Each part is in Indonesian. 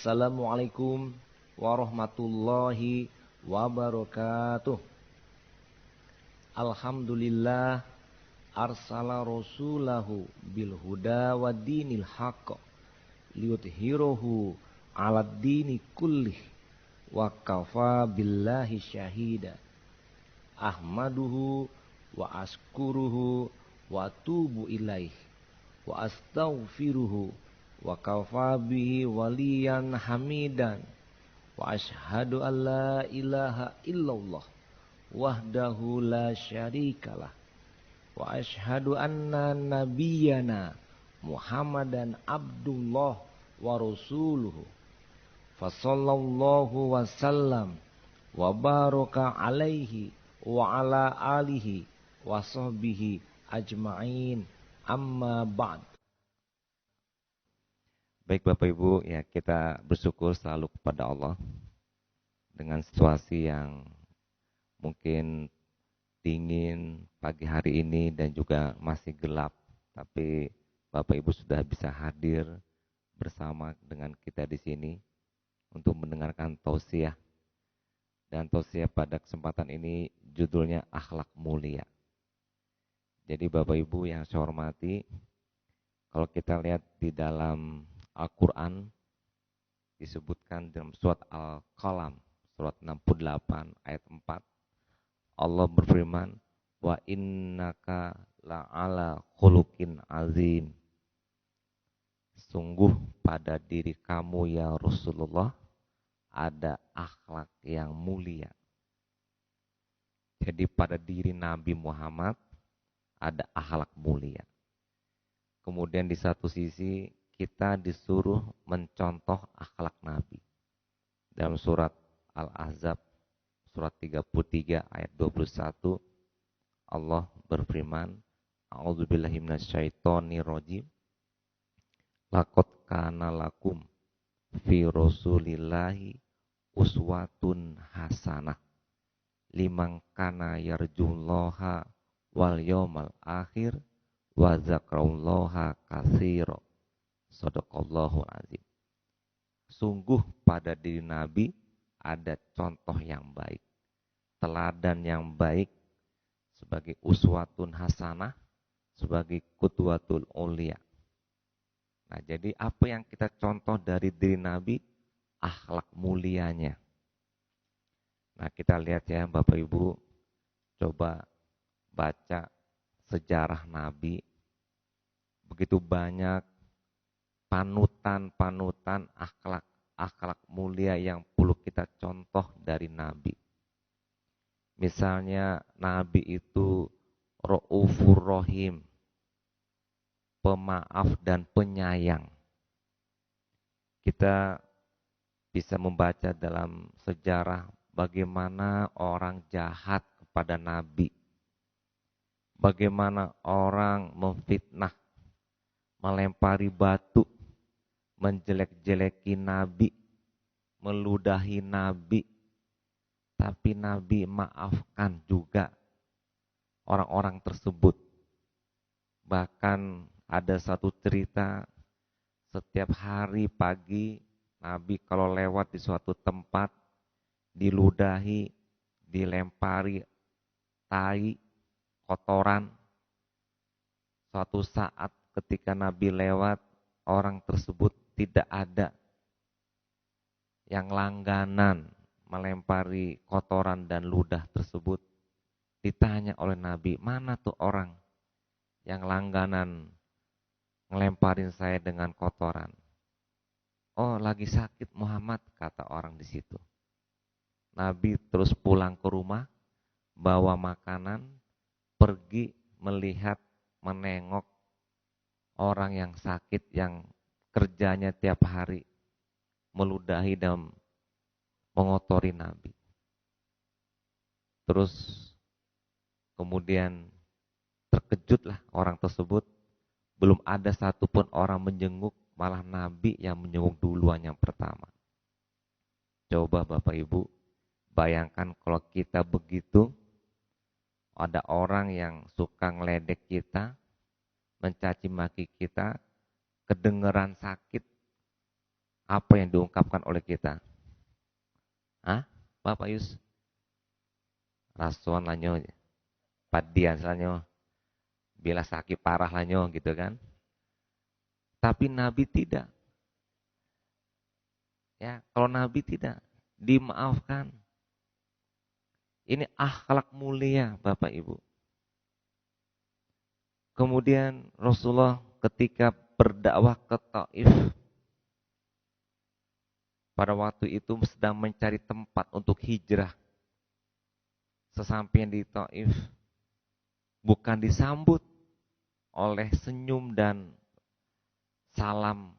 Assalamualaikum warahmatullahi wabarakatuh. Alhamdulillah arsala rasulahu bil huda wa dinil haqq liyudhhirahu 'alad dini kullih wa kafa billahi syahida. Ahmaduhu wa askuruhu wa atubu ilaih wa astaghfiruhu wa kafa bihi waliyan hamidan wa ashhadu an la ilaha illallah wahdahu la syarikalah wa ashhadu anna nabiyyana Muhammadan abdullah wa rasuluhu fa sallallahu wa sallam wa baraka alaihi wa ala alihi wa sahbihi ajma'in, amma ba'd. Baik Bapak Ibu, ya kita bersyukur selalu kepada Allah dengan situasi yang mungkin dingin pagi hari ini dan juga masih gelap. Tapi Bapak Ibu sudah bisa hadir bersama dengan kita di sini untuk mendengarkan tausiah. Dan tausiah pada kesempatan ini judulnya Akhlak Mulia. Jadi Bapak Ibu yang saya hormati, kalau kita lihat di dalam Al-Quran disebutkan dalam surat Al-Qalam, surat 68 ayat 4, Allah berfirman, wa innaka la'ala khuluqin azim. Sungguh pada diri kamu ya Rasulullah ada akhlak yang mulia. Jadi pada diri Nabi Muhammad ada akhlak mulia. Kemudian di satu sisi kita disuruh mencontoh akhlak Nabi. Dalam surat Al-Ahzab, surat 33 ayat 21, Allah berfirman, A'udzubillahi minasyaitonirrajim. Laqad kana lakum fi rasulillahi uswatun hasanah liman kana yarjullaha wal yawmal akhir wa zakrallaha katsira. Shadaqallahul azim. Sungguh pada diri Nabi ada contoh yang baik, teladan yang baik sebagai uswatun hasanah, sebagai qudwatul ulia. Nah, jadi apa yang kita contoh dari diri Nabi? Akhlak mulianya. Nah, kita lihat ya Bapak Ibu, coba baca sejarah Nabi. Begitu banyak panutan-panutan akhlak mulia yang perlu kita contoh dari Nabi. Misalnya Nabi itu Ra'ufur Rahim, pemaaf dan penyayang. Kita bisa membaca dalam sejarah bagaimana orang jahat kepada Nabi, bagaimana orang memfitnah, melempari batu, menjelek-jeleki Nabi, meludahi Nabi, tapi Nabi maafkan juga orang-orang tersebut. Bahkan ada satu cerita, setiap hari pagi Nabi kalau lewat di suatu tempat, diludahi, dilempari tai, kotoran. Suatu saat ketika Nabi lewat, orang tersebut tidak ada yang langganan melempari kotoran dan ludah tersebut. Ditanya oleh Nabi, mana tuh orang yang langganan ngelemparin saya dengan kotoran? Oh, lagi sakit Muhammad, kata orang di situ. Nabi terus pulang ke rumah, bawa makanan, pergi melihat, menengok orang yang sakit yang kerjanya tiap hari meludahi dan mengotori Nabi. Terus kemudian terkejutlah orang tersebut, belum ada satupun orang menjenguk, malah Nabi yang menjenguk duluan yang pertama. Coba Bapak Ibu bayangkan kalau kita begitu, ada orang yang suka ngeledek kita, mencaci maki kita, kedengeran sakit, Apa yang diungkapkan oleh kita? Hah? Bapak Yus? Rasuan lanyo, padian lanyo, bila sakit parah lanyo gitu kan. Tapi Nabi tidak. Ya, kalau Nabi tidak dimaafkan. Ini akhlak mulia Bapak Ibu. Kemudian Rasulullah ketika berdakwah ke Taif, pada waktu itu sedang mencari tempat untuk hijrah. Sesampainya di Taif, bukan disambut oleh senyum dan salam,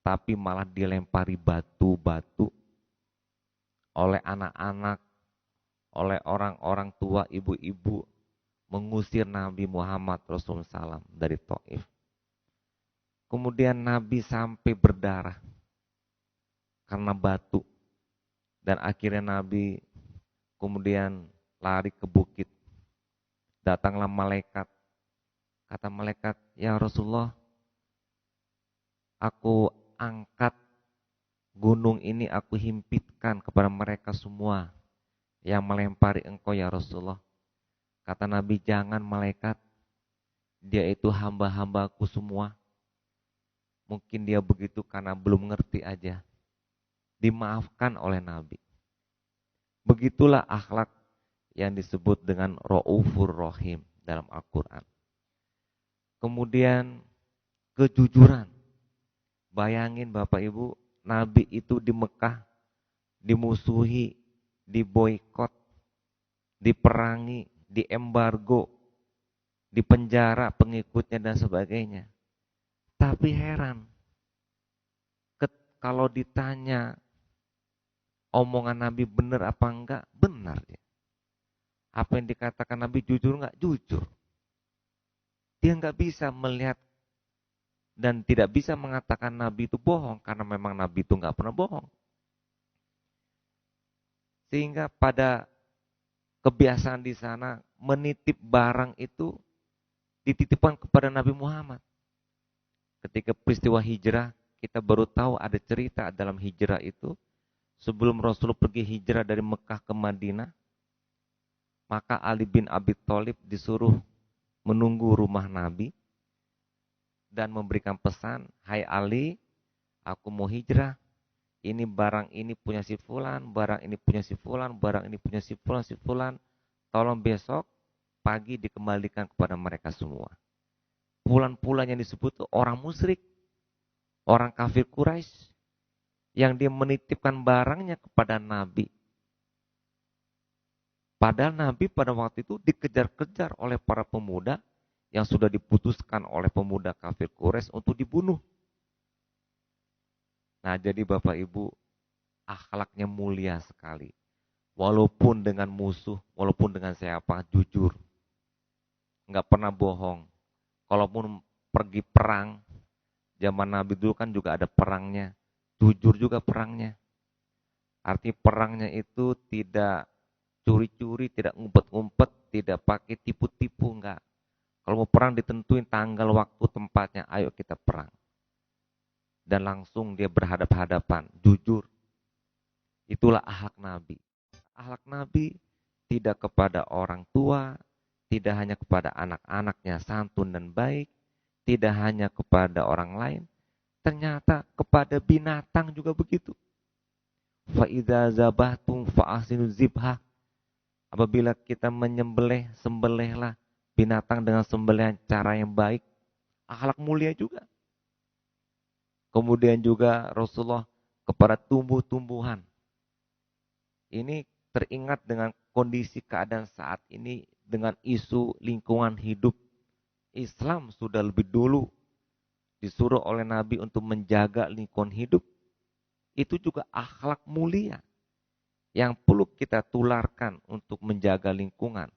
tapi malah dilempari batu-batu oleh anak-anak, oleh orang-orang tua, ibu-ibu, mengusir Nabi Muhammad Rasulullah SAW dari Taif. Kemudian Nabi sampai berdarah karena batu. Dan akhirnya Nabi kemudian lari ke bukit. Datanglah malaikat. Kata malaikat, ya Rasulullah, aku angkat gunung ini, aku himpitkan kepada mereka semua yang melempari engkau ya Rasulullah. Kata Nabi, jangan malaikat, dia itu hamba-hambaku semua. Mungkin dia begitu karena belum ngerti aja. Dimaafkan oleh Nabi. Begitulah akhlak yang disebut dengan Ra'ufur Rahim dalam Al-Quran. Kemudian kejujuran. Bayangin Bapak Ibu, Nabi itu di Mekah dimusuhi, diboikot, diperangi, diembargo, dipenjara pengikutnya dan sebagainya. Tapi heran, kalau ditanya omongan Nabi benar apa enggak, benar dia. Apa yang dikatakan Nabi jujur enggak? Jujur. Dia enggak bisa melihat dan tidak bisa mengatakan Nabi itu bohong, karena memang Nabi itu enggak pernah bohong. Sehingga pada kebiasaan di sana menitip barang itu dititipkan kepada Nabi Muhammad. Ketika peristiwa hijrah, kita baru tahu ada cerita dalam hijrah itu. Sebelum Rasul pergi hijrah dari Mekah ke Madinah, maka Ali bin Abi Thalib disuruh menunggu rumah Nabi dan memberikan pesan, hai Ali, aku mau hijrah, ini barang ini punya si fulan, barang ini punya si fulan, barang ini punya si fulan, tolong besok pagi dikembalikan kepada mereka semua. Fulan-fulan yang disebut orang musyrik, orang kafir Quraisy, yang dia menitipkan barangnya kepada Nabi. Padahal Nabi pada waktu itu dikejar-kejar oleh para pemuda yang sudah diputuskan oleh pemuda kafir Quraisy untuk dibunuh. Nah, jadi Bapak Ibu, akhlaknya mulia sekali. Walaupun dengan musuh, walaupun dengan siapa, jujur. Enggak pernah bohong. Kalaupun pergi perang, zaman Nabi dulu kan juga ada perangnya. Jujur juga perangnya. Arti perangnya itu tidak curi-curi, tidak ngumpet-ngumpet, tidak pakai tipu-tipu, enggak. Kalau mau perang ditentuin tanggal, waktu, tempatnya, ayo kita perang. Dan langsung dia berhadap-hadapan, jujur. Itulah akhlak Nabi. Akhlak Nabi tidak kepada orang tua, tidak hanya kepada anak-anaknya santun dan baik, tidak hanya kepada orang lain, ternyata kepada binatang juga begitu. Fa idza zabahtum fa ahsinu zibha. Apabila kita menyembelih, sembelihlah binatang dengan sembelihan cara yang baik. Akhlak mulia juga. Kemudian juga Rasulullah kepada tumbuh-tumbuhan. Ini teringat dengan kondisi keadaan saat ini dengan isu lingkungan hidup. Islam sudah lebih dulu disuruh oleh Nabi untuk menjaga lingkungan hidup. Itu juga akhlak mulia yang perlu kita tularkan untuk menjaga lingkungan.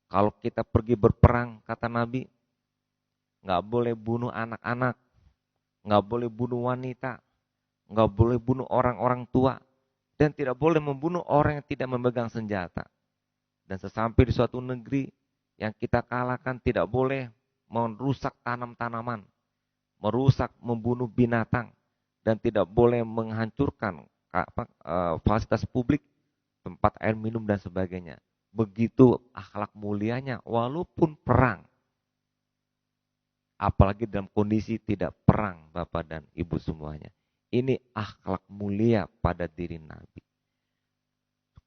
Kalau kita pergi berperang, kata Nabi, nggak boleh bunuh anak-anak, nggak boleh bunuh wanita, nggak boleh bunuh orang-orang tua, dan tidak boleh membunuh orang yang tidak memegang senjata. Dan sesampai di suatu negeri yang kita kalahkan, tidak boleh merusak tanam-tanaman, merusak, membunuh binatang, dan tidak boleh menghancurkan fasilitas publik, tempat air minum dan sebagainya. Begitu akhlak mulianya walaupun perang. Apalagi dalam kondisi tidak perang, Bapak dan Ibu semuanya. Ini akhlak mulia pada diri Nabi.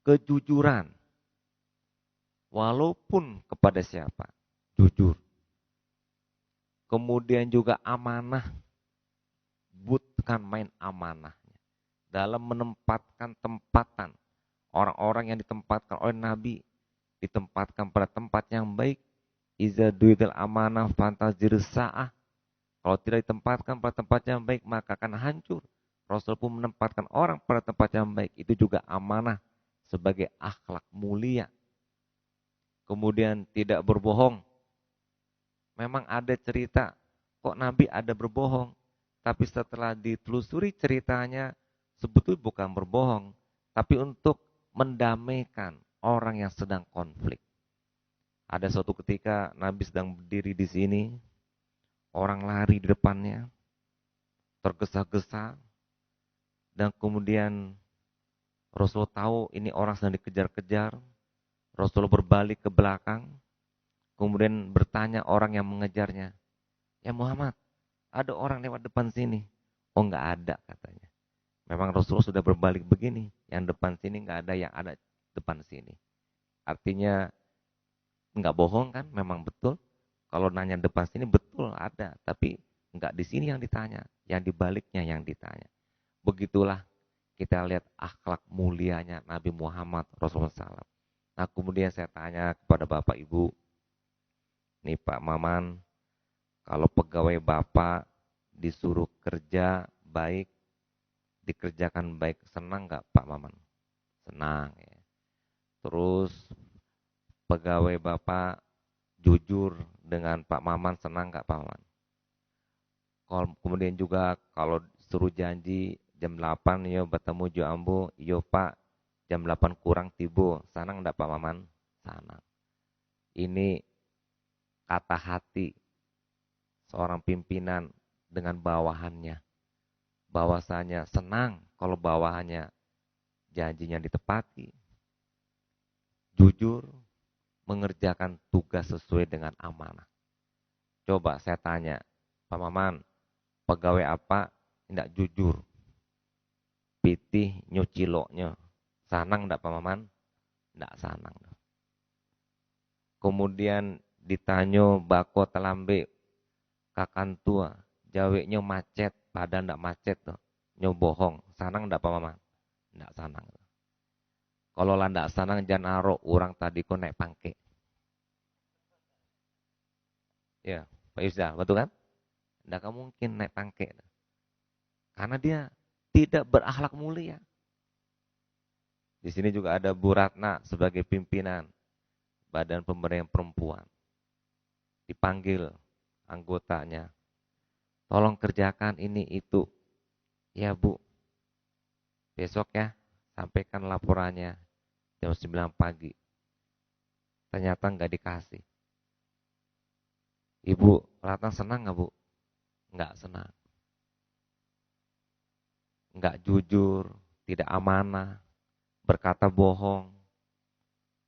Kejujuran. Walaupun kepada siapa, jujur. Kemudian juga amanah. Bukan main amanahnya. Dalam menempatkan tempatan. Orang-orang yang ditempatkan oleh Nabi. Ditempatkan pada tempat yang baik. Iza duidal amanah fantazir sa'ah. Kalau tidak ditempatkan pada tempat yang baik, maka akan hancur. Rasul pun menempatkan orang pada tempat yang baik. Itu juga amanah sebagai akhlak mulia. Kemudian tidak berbohong. Memang ada cerita, kok Nabi ada berbohong. Tapi setelah ditelusuri ceritanya, sebetulnya bukan berbohong. Tapi untuk mendamaikan orang yang sedang konflik. Ada suatu ketika Nabi sedang berdiri di sini, orang lari di depannya, tergesa-gesa, dan kemudian Rasul tahu ini orang sedang dikejar-kejar. Rasul berbalik ke belakang, kemudian bertanya orang yang mengejarnya, "Ya Muhammad, ada orang lewat depan sini." "Oh, enggak ada," katanya. Memang Rasul sudah berbalik begini, yang depan sini enggak ada, yang ada depan sini. Artinya enggak bohong kan, memang betul. Kalau nanya depan sini betul ada, tapi enggak di sini yang ditanya, yang di baliknya yang ditanya. Begitulah kita lihat akhlak mulianya Nabi Muhammad Rasulullah SAW. Nah, kemudian saya tanya kepada Bapak Ibu, nih Pak Maman, kalau pegawai Bapak disuruh kerja baik, dikerjakan baik, senang enggak Pak Maman? Senang ya. Terus pegawai Bapak jujur dengan Pak Maman, senang nggak Pak Maman? Kemudian juga kalau suruh janji jam 8 yo bertemu Jo Ambo, yo Pak jam 8 kurang tibo, senang enggak Pak Maman? Senang. Ini kata hati seorang pimpinan dengan bawahannya. Bahwasanya senang kalau bawahannya janjinya ditepati. Jujur, mengerjakan tugas sesuai dengan amanah. Coba saya tanya, Pak Maman, pegawai apa tidak jujur? Pitih nyuci loknya. Sanang enggak Pak Maman? Enggak sanang. Kemudian ditanya bako telambe kakan tua, jaweknya macet, padahal enggak macet tuh. Nyo bohong, sanang enggak Pak Maman? Enggak sanang. Kalau landak sanang jangan aro orang tadi kok naik pangke. Ya, Pak Yusda, betul kan? Tidak mungkin naik pangke. Karena dia tidak berakhlak mulia. Di sini juga ada Bu Ratna sebagai pimpinan Badan Pemberdayaan Perempuan. Dipanggil anggotanya. Tolong kerjakan ini itu. Ya Bu, besok ya sampaikan laporannya jam 9 pagi. Ternyata nggak dikasih. Ibu Ratna senang nggak Bu? Nggak senang. Nggak jujur, tidak amanah, berkata bohong,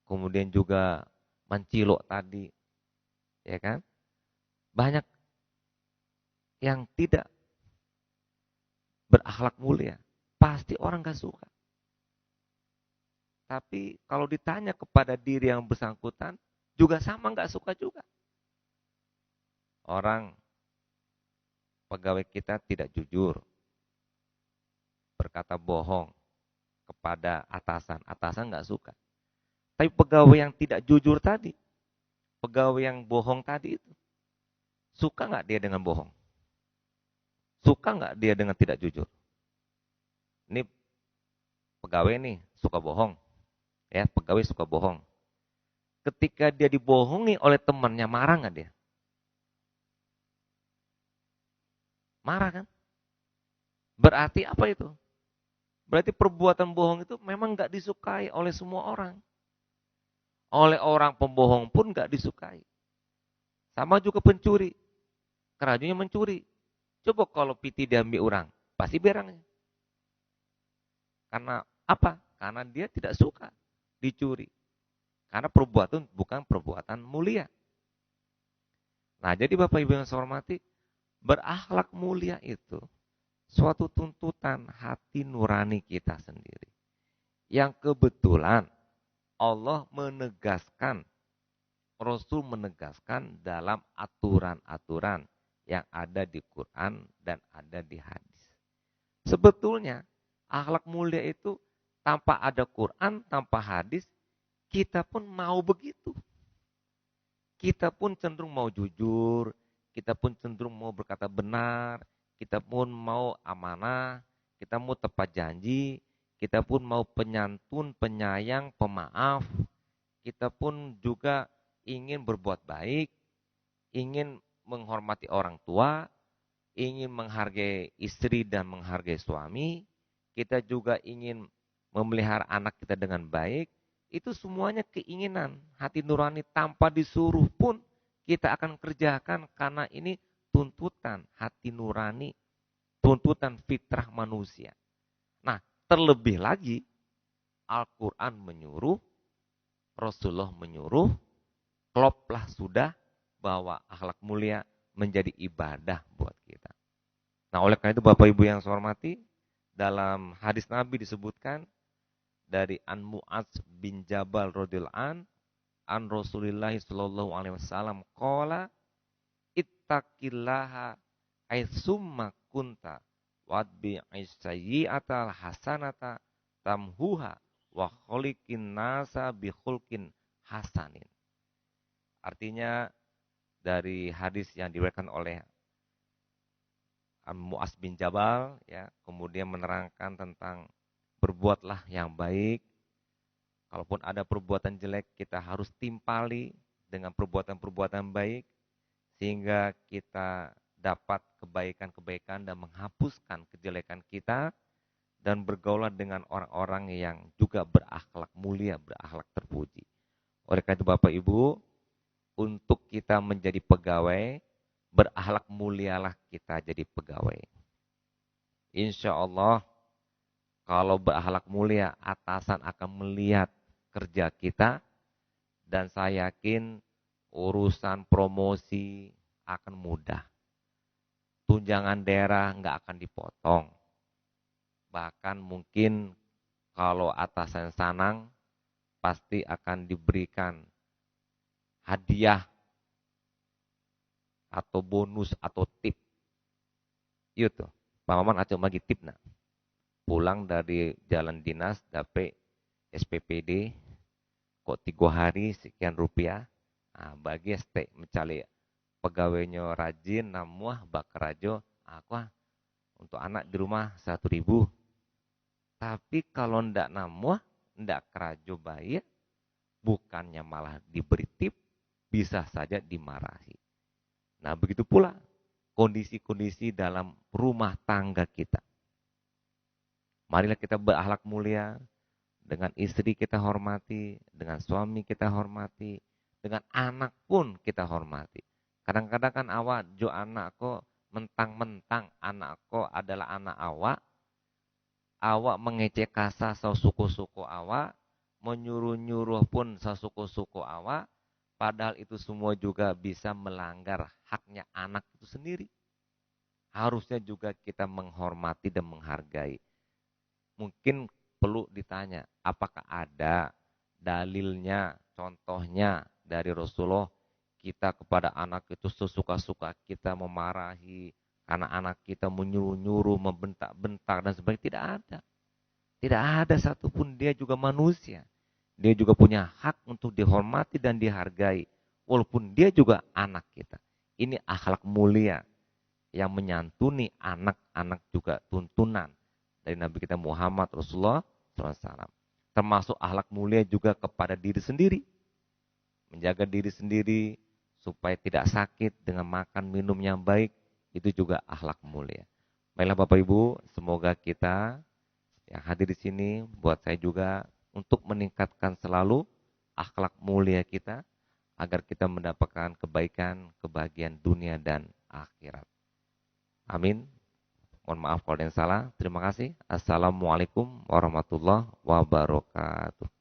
kemudian juga mencilok tadi, ya kan? Banyak yang tidak berakhlak mulia, pasti orang gak suka. Tapi kalau ditanya kepada diri yang bersangkutan, juga sama gak suka juga. Orang pegawai kita tidak jujur, berkata bohong kepada atasan, atasan gak suka. Tapi pegawai yang tidak jujur tadi, pegawai yang bohong tadi itu, suka gak dia dengan bohong? Suka nggak dia dengan tidak jujur? Ini pegawai nih suka bohong, ya pegawai suka bohong. Ketika dia dibohongi oleh temannya, marah nggak dia? Marah kan? Berarti apa itu? Berarti perbuatan bohong itu memang nggak disukai oleh semua orang. Oleh orang pembohong pun nggak disukai. Sama juga pencuri, kerajunya mencuri. Coba kalau piti diambil orang, pasti berangnya. Karena apa? Karena dia tidak suka dicuri. Karena perbuatan bukan perbuatan mulia. Nah, jadi Bapak Ibu yang saya hormati, berakhlak mulia itu suatu tuntutan hati nurani kita sendiri. Yang kebetulan Allah menegaskan, Rasul menegaskan dalam aturan-aturan yang ada di Quran dan ada di hadis. Sebetulnya akhlak mulia itu tanpa ada Quran, tanpa hadis, kita pun mau begitu. Kita pun cenderung mau jujur, kita pun cenderung mau berkata benar, kita pun mau amanah, kita mau tepat janji, kita pun mau penyantun, penyayang, pemaaf, kita pun juga ingin berbuat baik, ingin menghormati orang tua, ingin menghargai istri dan menghargai suami, kita juga ingin memelihara anak kita dengan baik. Itu semuanya keinginan hati nurani tanpa disuruh pun kita akan kerjakan karena ini tuntutan hati nurani, tuntutan fitrah manusia. Nah, terlebih lagi Al-Quran menyuruh, Rasulullah menyuruh, kloplah sudah bahwa akhlak mulia menjadi ibadah buat kita. Nah, oleh karena itu Bapak Ibu yang saya hormati, dalam hadis Nabi disebutkan dari An Mu'adz bin Jabal radhiyallahu an Rasulillah sallallahu alaihi wasallam qala ittaqillaha aitsumma kunta wadbi'is sayyi'atal hasanata tamhuha wa khaliqin nasa bi khulqin hasanin. Artinya dari hadis yang diriwayatkan oleh Mu'adz bin Jabal, ya, kemudian menerangkan tentang berbuatlah yang baik. Kalaupun ada perbuatan jelek, kita harus timpali dengan perbuatan-perbuatan baik sehingga kita dapat kebaikan-kebaikan dan menghapuskan kejelekan kita dan bergaulah dengan orang-orang yang juga berakhlak mulia, berakhlak terpuji. Oleh karena itu Bapak Ibu, untuk kita menjadi pegawai, berakhlak mulialah kita jadi pegawai. Insya Allah, kalau berakhlak mulia, atasan akan melihat kerja kita, dan saya yakin urusan promosi akan mudah. Tunjangan daerah nggak akan dipotong. Bahkan mungkin kalau atasan sanang, pasti akan diberikan hadiah atau bonus atau tip. Itu, Pak Maman acung bagi tip nak. Pulang dari jalan dinas dapat SPPD kok 3 hari sekian rupiah. Nah, bagi stek mencari pegawainya rajin namuah bakarajo aku untuk anak di rumah 1.000. Tapi kalau ndak namuah, ndak kerajo bayar, bukannya malah diberi tip, bisa saja dimarahi. Nah, begitu pula kondisi-kondisi dalam rumah tangga kita. Marilah kita berakhlak mulia, dengan istri kita hormati, dengan suami kita hormati, dengan anak pun kita hormati. Kadang-kadang kan awak jo anak ko mentang-mentang anak ko adalah anak awak mengecek kasar suku-suku awak, menyuruh-nyuruh pun suku-suku awak, padahal itu semua juga bisa melanggar haknya anak itu sendiri. Harusnya juga kita menghormati dan menghargai. Mungkin perlu ditanya, apakah ada dalilnya, contohnya dari Rasulullah kita kepada anak itu sesuka-suka kita memarahi karena anak kita menyuruh-nyuruh, membentak-bentak dan sebagainya. Tidak ada. Tidak ada satupun, dia juga manusia. Dia juga punya hak untuk dihormati dan dihargai. Walaupun dia juga anak kita. Ini akhlak mulia yang menyantuni anak-anak juga tuntunan dari Nabi kita Muhammad Rasulullah SAW. Termasuk akhlak mulia juga kepada diri sendiri. Menjaga diri sendiri supaya tidak sakit dengan makan minum yang baik. Itu juga akhlak mulia. Baiklah Bapak Ibu, semoga kita yang hadir di sini buat saya juga untuk meningkatkan selalu akhlak mulia kita agar kita mendapatkan kebaikan, kebahagiaan dunia dan akhirat. Amin. Mohon maaf kalau ada yang salah. Terima kasih. Assalamualaikum warahmatullahi wabarakatuh.